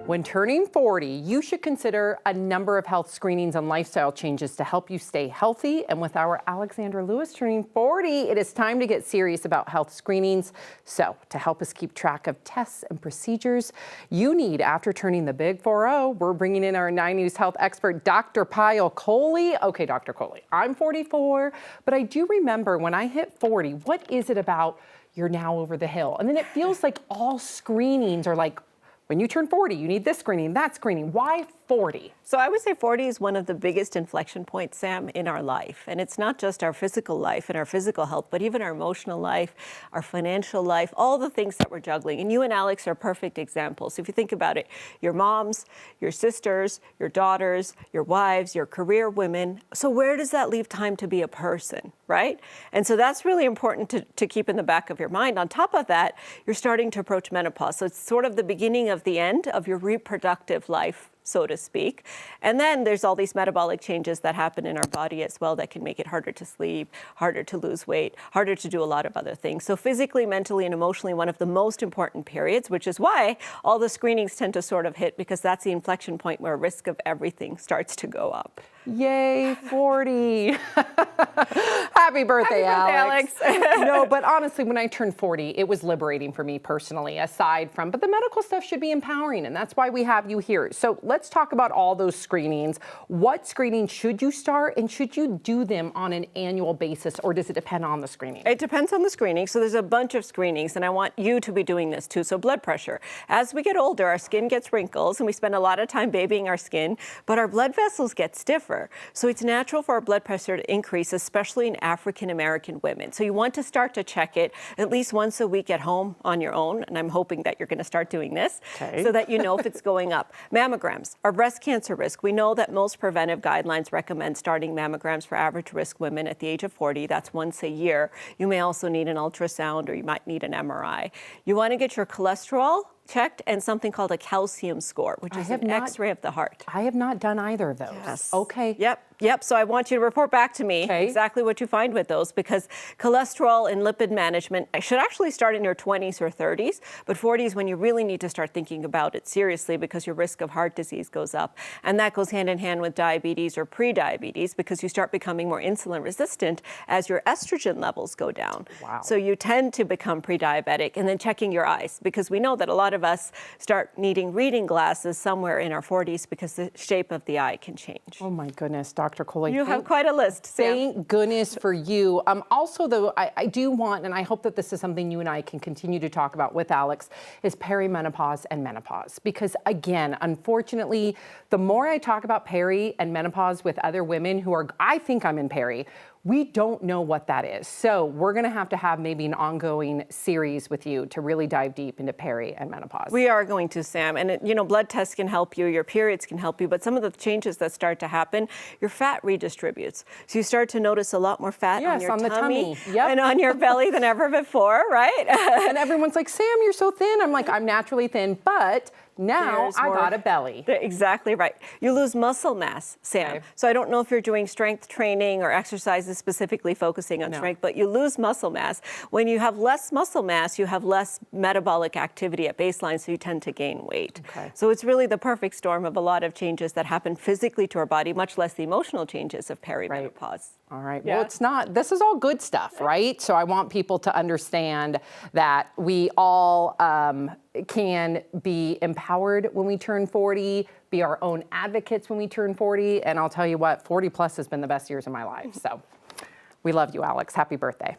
When turning 40, you should consider a number of health screenings and lifestyle changes to help you stay healthy. And with our Alexandra Lewis turning 40, it is time to get serious about health screenings. So to help us keep track of tests and procedures you need after turning the big 40, we're bringing in our 9 News health expert, Dr. Payal Kohli. Okay, Dr. Kohli, I'm 44, but I do remember when I hit 40, what is it about you're now over the hill? And then it feels like all screenings are like, when you turn 40, you need this screening, that screening. Why 40? So I would say 40 is one of the biggest inflection points, Sam, in our life. And it's not just our physical life and our physical health, but even our emotional life, our financial life, all the things that we're juggling. And you and Alex are perfect examples. If you think about it, your moms, your sisters, your daughters, your wives, your career women. So where does that leave time to be a person, right? And so that's really important to keep in the back of your mind. On top of that, you're starting to approach menopause. So it's sort of the beginning of the end of your reproductive life, so to speak. And then there's all these metabolic changes that happen in our body as well that can make it harder to sleep, harder to lose weight, harder to do a lot of other things. So physically, mentally, and emotionally, one of the most important periods, which is why all the screenings tend to sort of hit, because that's the inflection point where risk of everything starts to go up. Yay, 40. Happy birthday, Alex. No, but honestly, when I turned 40, it was liberating for me personally, aside from, but the medical stuff should be empowering, and that's why we have you here. So let's talk about all those screenings. What screenings should you start, and should you do them on an annual basis, or does it depend on the screening? It depends on the screening. So there's a bunch of screenings, and I want you to be doing this too. So blood pressure. As we get older, our skin gets wrinkles, and we spend a lot of time babying our skin, but our blood vessels get stiffer. So it's natural for our blood pressure to increase, especially in African American women. So you want to start to check it at least once a week at home on your own. And I'm hoping that you're going to start doing this so that you know if it's going up. Mammograms, our breast cancer risk. We know that most preventive guidelines recommend starting mammograms for average risk women at the age of 40. That's once a year. You may also need an ultrasound, or you might need an MRI. You want to get your cholesterol checked and something called a calcium score, which is an X-ray of the heart. I have not done either of those. Yes. Okay. Yep. So I want you to report back to me exactly what you find with those, because cholesterol and lipid management should actually start in your 20s or 30s, but 40 is when you really need to start thinking about it seriously, because your risk of heart disease goes up. And that goes hand in hand with diabetes or pre-diabetes, because you start becoming more insulin resistant as your estrogen levels go down. Wow. So you tend to become pre-diabetic. And then checking your eyes, because we know that a lot of us start needing reading glasses somewhere in our 40s because the shape of the eye can change. Oh my goodness, Dr. Kohli. You have quite a list, Sam. Thank goodness for you. Also, though, I do want, and I hope that this is something you and I can continue to talk about with Alex, is perimenopause and menopause. Because again, unfortunately, the more I talk about peri and menopause with other women who are, I think I'm in peri, we don't know what that is. So we're going to have maybe an ongoing series with you to really dive deep into peri and menopause. We are going to, Sam. And, blood tests can help you, your periods can help you, but some of the changes that start to happen, your fat redistributes. So you start to notice a lot more fat on your tummy and on your belly than ever before, right? And everyone's like, Sam, you're so thin. I'm like, I'm naturally thin, but now I got a belly. Exactly right. You lose muscle mass, Sam. So I don't know if you're doing strength training or exercises specifically focusing on strength, but you lose muscle mass. When you have less muscle mass, you have less metabolic activity at baseline, so you tend to gain weight. So it's really the perfect storm of a lot of changes that happen physically to our body, much less the emotional changes of perimenopause. All right. Well, it's not, this is all good stuff, right? So I want people to understand that we all can be empowered when we turn 40, be our own advocates when we turn 40. And I'll tell you what, 40 plus has been the best years of my life. So we love you, Alex. Happy birthday.